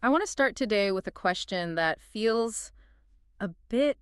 I want to start today with a question that feels a bit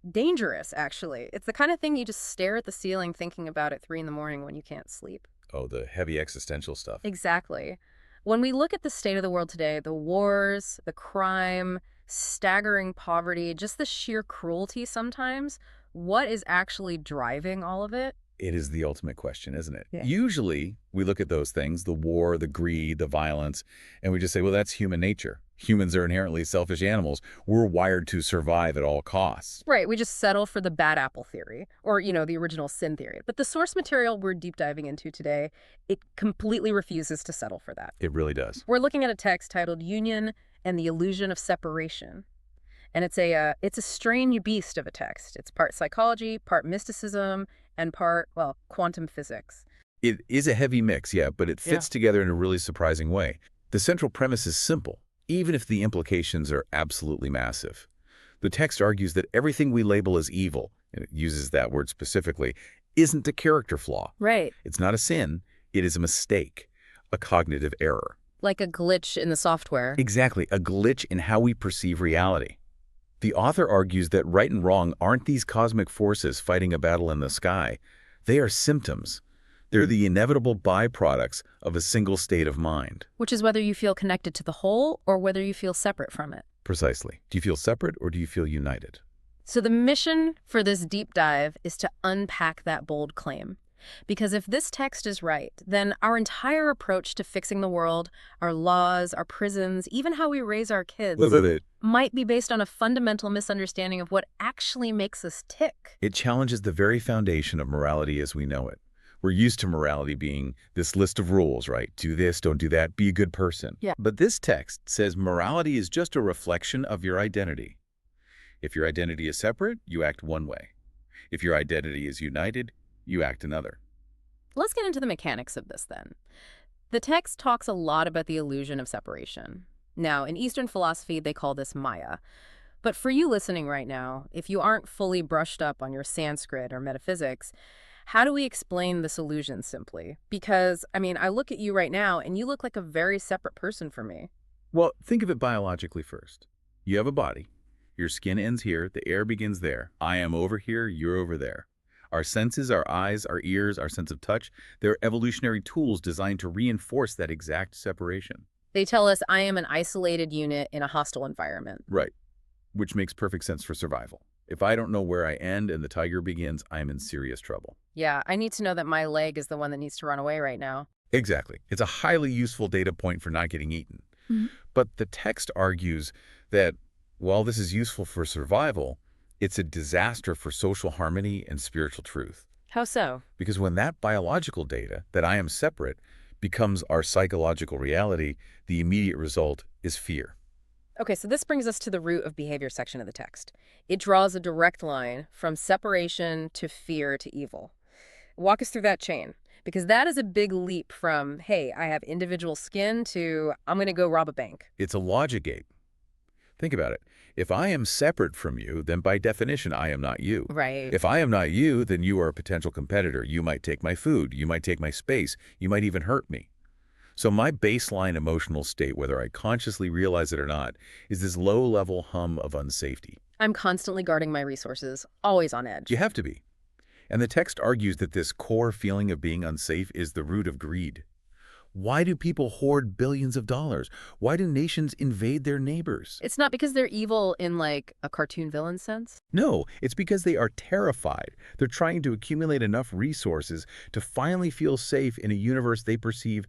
dangerous, actually. It's the kind of thing you just stare at the ceiling thinking about at 3 in the morning when you can't sleep. Oh, the heavy existential stuff. Exactly. When we look at the state of the world today, the wars, the crime, staggering poverty, just the sheer cruelty sometimes, what is actually driving all of it? It is the ultimate question, isn't it? Yeah. Usually, we look at those things, the war, the greed, the violence, and we just say, well, that's human nature. Humans are inherently selfish animals. We're wired to survive at all costs. Right, we just settle for the bad apple theory, or, the original sin theory. But the source material we're deep diving into today, it completely refuses to settle for that. It really does. We're looking at a text titled Union and the Illusion of Separation. And it's a strange beast of a text. It's part psychology, part mysticism, and part, well, quantum physics. It is a heavy mix, yeah, but it Yeah. fits together in a really surprising way. The central premise is simple, even if the implications are absolutely massive. The text argues that everything we label as evil, and it uses that word specifically, isn't a character flaw. Right. It's not a sin. It is a mistake, a cognitive error. Like a glitch in the software. Exactly, a glitch in how we perceive reality. The author argues that right and wrong aren't these cosmic forces fighting a battle in the sky. They are symptoms. They're the inevitable byproducts of a single state of mind. Which is whether you feel connected to the whole or whether you feel separate from it. Precisely. Do you feel separate or do you feel united? So the mission for this deep dive is to unpack that bold claim. Because if this text is right, then our entire approach to fixing the world, our laws, our prisons, even how we raise our kids, might be based on a fundamental misunderstanding of what actually makes us tick. It challenges the very foundation of morality as we know it. We're used to morality being this list of rules, right? Do this, don't do that, be a good person. Yeah. But this text says morality is just a reflection of your identity. If your identity is separate, you act one way. If your identity is united, you act another. Let's get into the mechanics of this then. The text talks a lot about the illusion of separation. Now, in Eastern philosophy, they call this Maya. But for you listening right now, if you aren't fully brushed up on your Sanskrit or metaphysics, how do we explain this illusion simply? Because, I look at you right now and you look like a very separate person for me. Well, think of it biologically first. You have a body. Your skin ends here, the air begins there. I am over here, you're over there. Our senses, our eyes, our ears, our sense of touch, they're evolutionary tools designed to reinforce that exact separation. They tell us I am an isolated unit in a hostile environment. Right. Which makes perfect sense for survival. If I don't know where I end and the tiger begins, I am in serious trouble. Yeah, I need to know that my leg is the one that needs to run away right now. Exactly. It's a highly useful data point for not getting eaten. But the text argues that while this is useful for survival, it's a disaster for social harmony and spiritual truth. How so? Because when that biological data, that I am separate, becomes our psychological reality, the immediate result is fear. Okay, so this brings us to the root of behavior section of the text. It draws a direct line from separation to fear to evil. Walk us through that chain, because that is a big leap from, hey, I have individual skin to, I'm going to go rob a bank. It's a logic gate. Think about it. If I am separate from you, then by definition, I am not you. Right. If I am not you, then you are a potential competitor. You might take my food. You might take my space. You might even hurt me. So my baseline emotional state, whether I consciously realize it or not, is this low-level hum of unsafety. I'm constantly guarding my resources, always on edge. You have to be. And the text argues that this core feeling of being unsafe is the root of greed. Why do people hoard billions of dollars? Why do nations invade their neighbors? It's not because they're evil in, like, a cartoon villain sense. No, it's because they are terrified. They're trying to accumulate enough resources to finally feel safe in a universe they perceive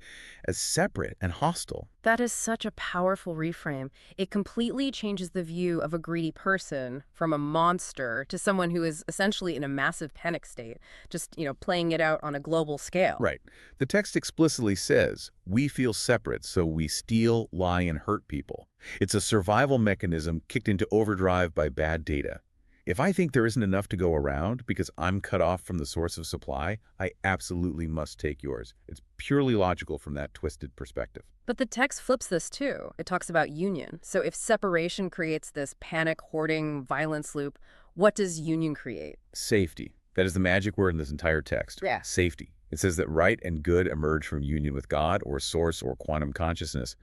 as separate and hostile. That is such a powerful reframe. It completely changes the view of a greedy person from a monster to someone who is essentially in a massive panic state, just, playing it out on a global scale. Right. The text explicitly says, we feel separate, so we steal, lie, and hurt people. It's a survival mechanism kicked into overdrive by bad data. If I think there isn't enough to go around because I'm cut off from the source of supply, I absolutely must take yours. It's purely logical from that twisted perspective. But the text flips this too. It talks about union. So if separation creates this panic, hoarding, violence loop, what does union create? Safety. That is the magic word in this entire text. Yeah. Safety. It says that right and good emerge from union with God or source or quantum consciousness.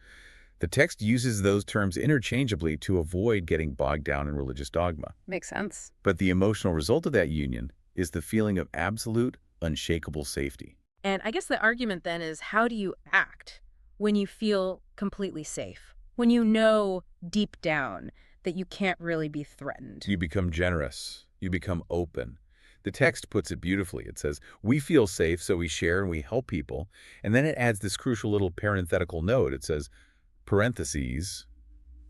The text uses those terms interchangeably to avoid getting bogged down in religious dogma. Makes sense. But the emotional result of that union is the feeling of absolute, unshakable safety. And I guess the argument then is, how do you act when you feel completely safe? When you know deep down that you can't really be threatened? You become generous. You become open. The text puts it beautifully. It says, we feel safe, so we share and we help people. And then it adds this crucial little parenthetical note. It says, parentheses,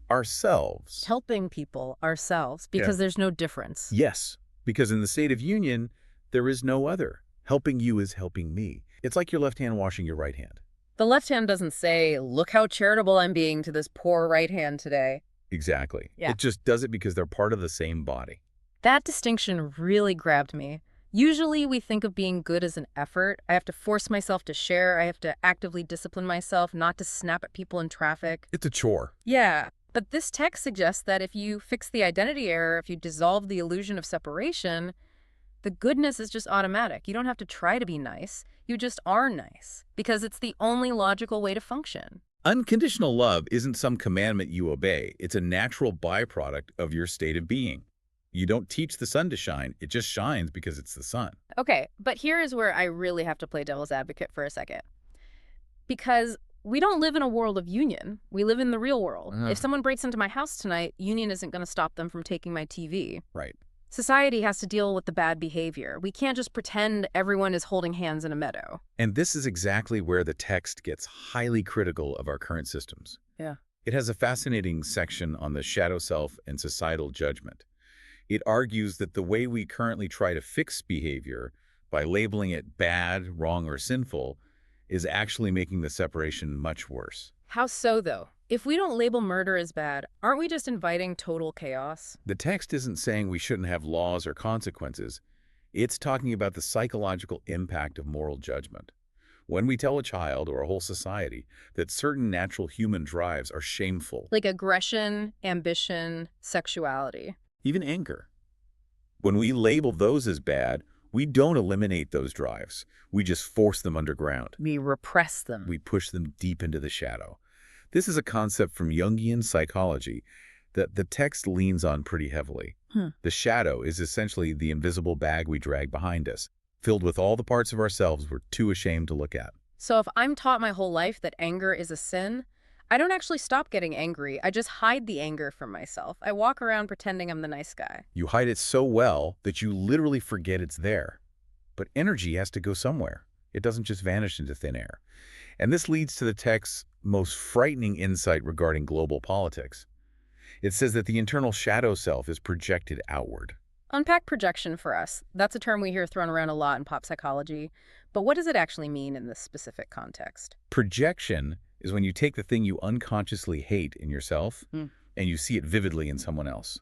ourselves. Helping people ourselves, because there's no difference. Yes, because in the state of union, there is no other. Helping you is helping me. It's like your left hand washing your right hand. The left hand doesn't say, look how charitable I'm being to this poor right hand today. Exactly. Yeah. It just does it because they're part of the same body. That distinction really grabbed me. Usually we think of being good as an effort. I have to force myself to share. I have to actively discipline myself not to snap at people in traffic. It's a chore. Yeah, but this text suggests that if you fix the identity error, if you dissolve the illusion of separation, the goodness is just automatic. You don't have to try to be nice. You just are nice, because it's the only logical way to function. Unconditional love isn't some commandment you obey. It's a natural byproduct of your state of being. You don't teach the sun to shine. It just shines because it's the sun. Okay, but here is where I really have to play devil's advocate for a second. Because we don't live in a world of union. We live in the real world. If someone breaks into my house tonight, union isn't going to stop them from taking my TV. Right. Society has to deal with the bad behavior. We can't just pretend everyone is holding hands in a meadow. And this is exactly where the text gets highly critical of our current systems. Yeah. It has a fascinating section on the shadow self and societal judgment. It argues that the way we currently try to fix behavior by labeling it bad, wrong, or sinful is actually making the separation much worse. How so, though? If we don't label murder as bad, aren't we just inviting total chaos? The text isn't saying we shouldn't have laws or consequences. It's talking about the psychological impact of moral judgment. When we tell a child or a whole society that certain natural human drives are shameful, Like aggression, ambition, sexuality. even anger. When we label those as bad, we don't eliminate those drives. We just force them underground. We repress them. We push them deep into the shadow. This is a concept from Jungian psychology that the text leans on pretty heavily. The shadow is essentially the invisible bag we drag behind us, filled with all the parts of ourselves we're too ashamed to look at. So if I'm taught my whole life that anger is a sin, I don't actually stop getting angry. I just hide the anger from myself. I walk around pretending I'm the nice guy. You hide it so well that you literally forget it's there. But energy has to go somewhere. It doesn't just vanish into thin air. And this leads to the text's most frightening insight regarding global politics. It says that the internal shadow self is projected outward. Unpack projection for us. That's a term we hear thrown around a lot in pop psychology. But what does it actually mean in this specific context? Projection is when you take the thing you unconsciously hate in yourself and you see it vividly in someone else.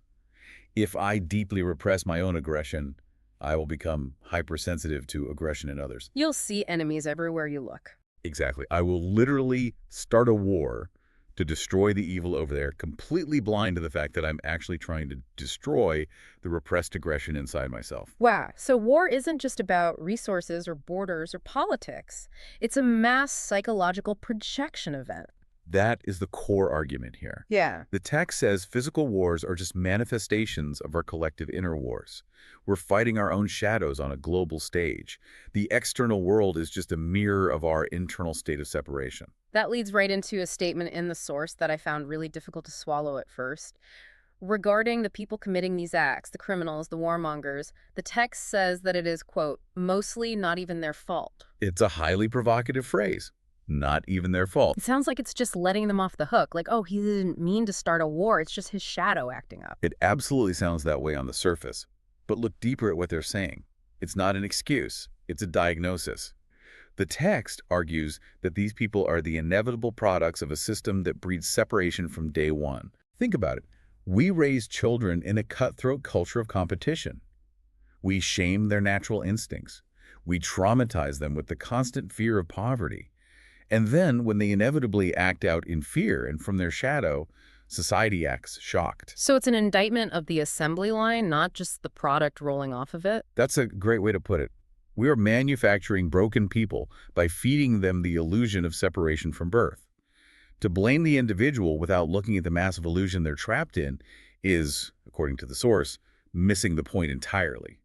If I deeply repress my own aggression, I will become hypersensitive to aggression in others. You'll see enemies everywhere you look. Exactly. I will literally start a war to destroy the evil over there, completely blind to the fact that I'm actually trying to destroy the repressed aggression inside myself. Wow. So war isn't just about resources or borders or politics. It's a mass psychological projection event. That is the core argument here. Yeah. The text says physical wars are just manifestations of our collective inner wars. We're fighting our own shadows on a global stage. The external world is just a mirror of our internal state of separation. That leads right into a statement in the source that I found really difficult to swallow at first. Regarding the people committing these acts, the criminals, the warmongers, the text says that it is, quote, mostly not even their fault. It's a highly provocative phrase. Not even their fault. It sounds like it's just letting them off the hook. Like, oh, he didn't mean to start a war. It's just his shadow acting up. It absolutely sounds that way on the surface. But look deeper at what they're saying. It's not an excuse. It's a diagnosis. The text argues that these people are the inevitable products of a system that breeds separation from day one. Think about it. We raise children in a cutthroat culture of competition. We shame their natural instincts. We traumatize them with the constant fear of poverty. And then, when they inevitably act out in fear and from their shadow, society acts shocked. So it's an indictment of the assembly line, not just the product rolling off of it? That's a great way to put it. We are manufacturing broken people by feeding them the illusion of separation from birth. To blame the individual without looking at the massive illusion they're trapped in is, according to the source, missing the point entirely.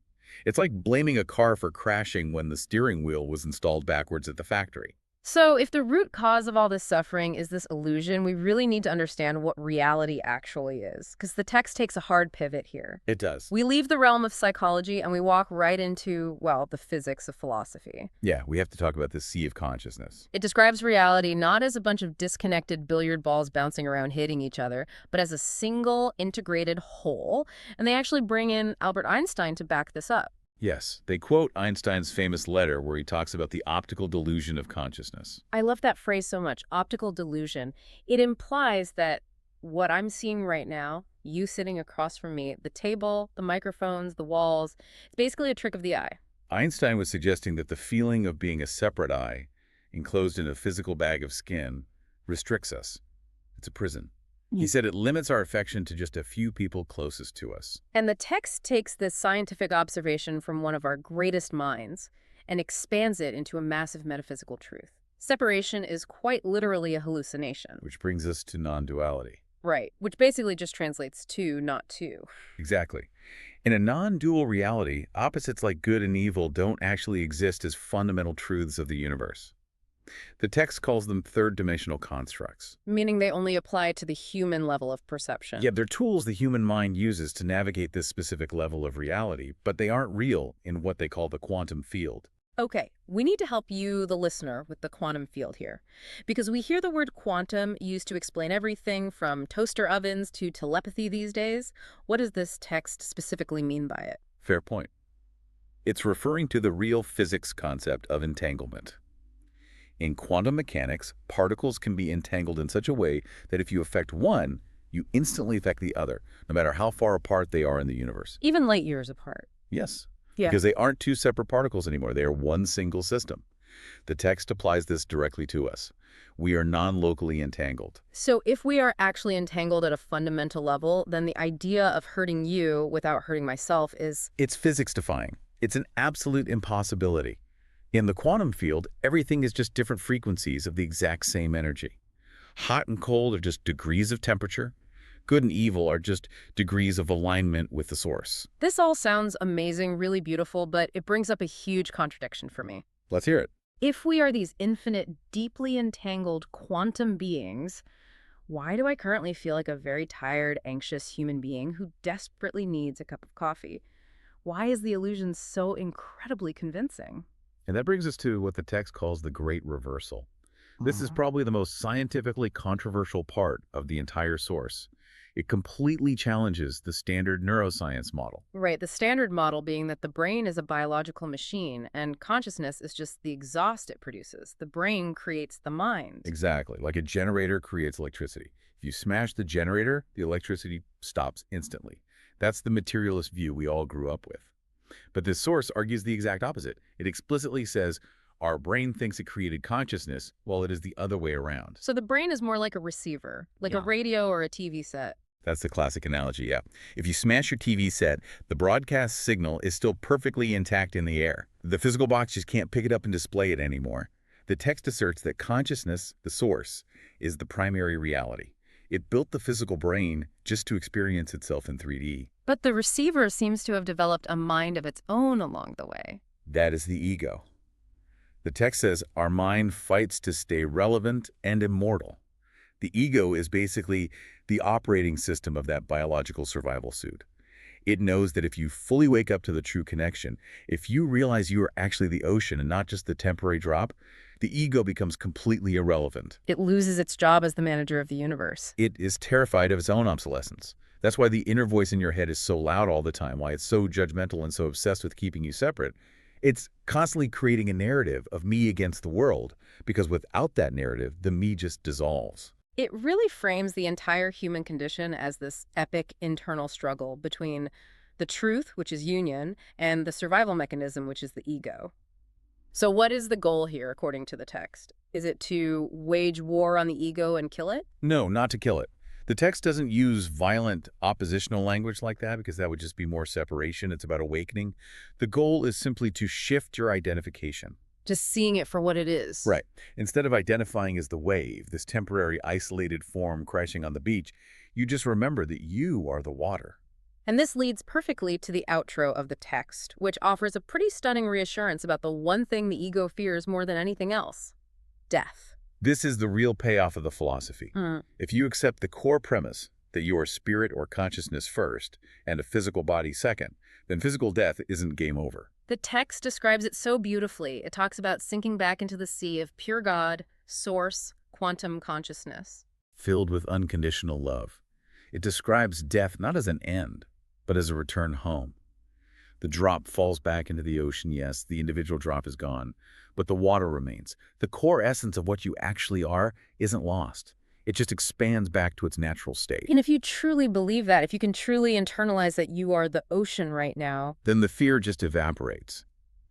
It's like blaming a car for crashing when the steering wheel was installed backwards at the factory. So if the root cause of all this suffering is this illusion, we really need to understand what reality actually is, because the text takes a hard pivot here. It does. We leave the realm of psychology and we walk right into, well, the physics of philosophy. Yeah, we have to talk about this sea of consciousness. It describes reality not as a bunch of disconnected billiard balls bouncing around hitting each other, but as a single integrated whole. And they actually bring in Albert Einstein to back this up. Yes, they quote Einstein's famous letter where he talks about the optical delusion of consciousness. I love that phrase so much, optical delusion. It implies that what I'm seeing right now, you sitting across from me, the table, the microphones, the walls, it's basically a trick of the eye. Einstein was suggesting that the feeling of being a separate eye, enclosed in a physical bag of skin, restricts us. It's a prison. He said it limits our affection to just a few people closest to us. And the text takes this scientific observation from one of our greatest minds and expands it into a massive metaphysical truth. Separation is quite literally a hallucination. Which brings us to non-duality. Right, which basically just translates to, not to. Exactly. In a non-dual reality, opposites like good and evil don't actually exist as fundamental truths of the universe. The text calls them third-dimensional constructs. Meaning they only apply to the human level of perception. Yeah, they're tools the human mind uses to navigate this specific level of reality, but they aren't real in what they call the quantum field. Okay, we need to help you, the listener, with the quantum field here. Because we hear the word quantum used to explain everything from toaster ovens to telepathy these days. What does this text specifically mean by it? Fair point. It's referring to the real physics concept of entanglement. In quantum mechanics, particles can be entangled in such a way that if you affect one, you instantly affect the other, no matter how far apart they are in the universe. Even light years apart. Yes, Yeah. because they aren't two separate particles anymore. They are one single system. The text applies this directly to us. We are non-locally entangled. So if we are actually entangled at a fundamental level, then the idea of hurting you without hurting myself is... It's physics-defying. It's an absolute impossibility. In the quantum field, everything is just different frequencies of the exact same energy. Hot and cold are just degrees of temperature. Good and evil are just degrees of alignment with the source. This all sounds amazing, really beautiful, but it brings up a huge contradiction for me. Let's hear it. If we are these infinite, deeply entangled quantum beings, why do I currently feel like a very tired, anxious human being who desperately needs a cup of coffee? Why is the illusion so incredibly convincing? And that brings us to what the text calls the great reversal. This is probably the most scientifically controversial part of the entire source. It completely challenges the standard neuroscience model. Right, the standard model being that the brain is a biological machine and consciousness is just the exhaust it produces. The brain creates the mind. Exactly, like a generator creates electricity. If you smash the generator, the electricity stops instantly. That's the materialist view we all grew up with. But this source argues the exact opposite. It explicitly says, our brain thinks it created consciousness, while it is the other way around. So the brain is more like a receiver, like a Yeah. radio or a TV set. That's the classic analogy, yeah. If you smash your TV set, the broadcast signal is still perfectly intact in the air. The physical box just can't pick it up and display it anymore. The text asserts that consciousness, the source, is the primary reality. It built the physical brain just to experience itself in 3D. But the receiver seems to have developed a mind of its own along the way. That is the ego. The text says our mind fights to stay relevant and immortal. The ego is basically the operating system of that biological survival suit. It knows that if you fully wake up to the true connection, if you realize you are actually the ocean and not just the temporary drop, the ego becomes completely irrelevant. It loses its job as the manager of the universe. It is terrified of its own obsolescence. That's why the inner voice in your head is so loud all the time, why it's so judgmental and so obsessed with keeping you separate. It's constantly creating a narrative of me against the world, because without that narrative, the me just dissolves. It really frames the entire human condition as this epic internal struggle between the truth, which is union, and the survival mechanism, which is the ego. So what is the goal here, according to the text? Is it to wage war on the ego and kill it? No, not to kill it. The text doesn't use violent oppositional language like that because that would just be more separation. It's about awakening. The goal is simply to shift your identification. Just seeing it for what it is. Right. Instead of identifying as the wave, this temporary isolated form crashing on the beach, you just remember that you are the water. And this leads perfectly to the outro of the text, which offers a pretty stunning reassurance about the one thing the ego fears more than anything else: death. This is the real payoff of the philosophy. If you accept the core premise that you are spirit or consciousness first and a physical body second, then physical death isn't game over. The text describes it so beautifully. It talks about sinking back into the sea of pure God, source, quantum consciousness. Filled with unconditional love. It describes death not as an end, but as a return home. The drop falls back into the ocean, yes, the individual drop is gone, but the water remains. The core essence of what you actually are isn't lost. It just expands back to its natural state. And if you truly believe that, if you can truly internalize that you are the ocean right now, then the fear just evaporates.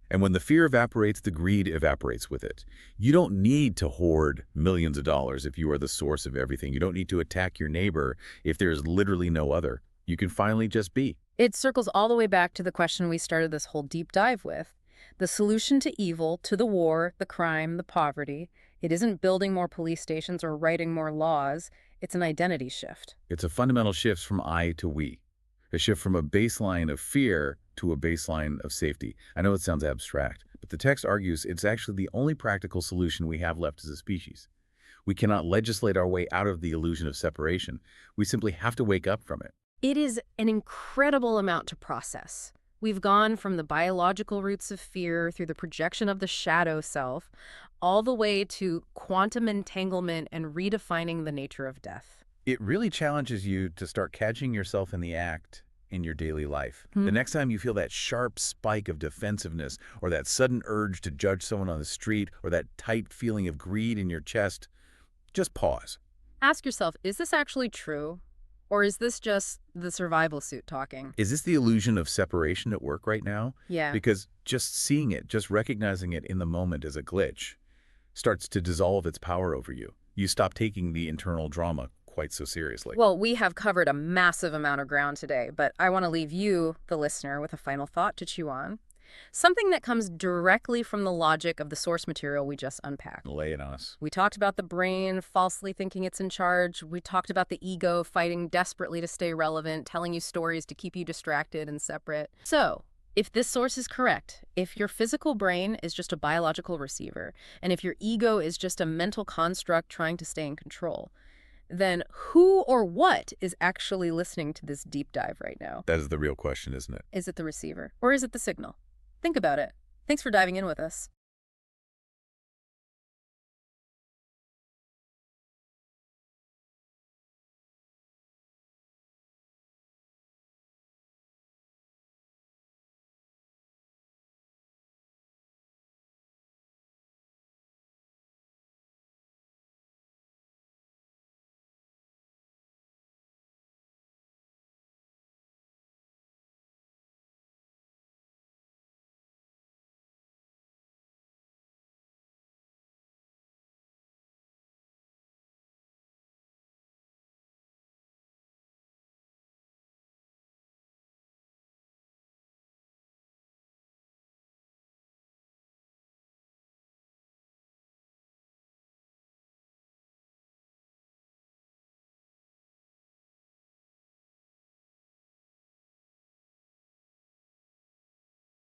And when the fear evaporates, the greed evaporates with it. You don't need to hoard millions of dollars if you are the source of everything. You don't need to attack your neighbor if there's literally no other. You can finally just be. it circles all the way back to the question we started this whole deep dive with. The solution to evil, to the war, the crime, the poverty, it isn't building more police stations or writing more laws. It's an identity shift. It's a fundamental shift from I to we. A shift from a baseline of fear to a baseline of safety. I know it sounds abstract, but the text argues it's actually the only practical solution we have left as a species. We cannot legislate our way out of the illusion of separation. We simply have to wake up from it. It is an incredible amount to process. We've gone from the biological roots of fear through the projection of the shadow self, all the way to quantum entanglement and redefining the nature of death. It really challenges you to start catching yourself in the act in your daily life. The next time you feel that sharp spike of defensiveness or that sudden urge to judge someone on the street or that tight feeling of greed in your chest, just pause. Ask yourself, is this actually true? Or is this just the survival suit talking? Is this the illusion of separation at work right now? Yeah. Because just seeing it, just recognizing it in the moment as a glitch, starts to dissolve its power over you. You stop taking the internal drama quite so seriously. Well, we have covered a massive amount of ground today, but I want to leave you, the listener, with a final thought to chew on. Something that comes directly from the logic of the source material we just unpacked. Lay it on us. We talked about the brain falsely thinking it's in charge. We talked about the ego fighting desperately to stay relevant, telling you stories to keep you distracted and separate. So, if this source is correct, if your physical brain is just a biological receiver, and if your ego is just a mental construct trying to stay in control, then who or what is actually listening to this deep dive right now? That is the real question, isn't it? Is it the receiver, or is it the signal? Think about it. Thanks for diving in with us.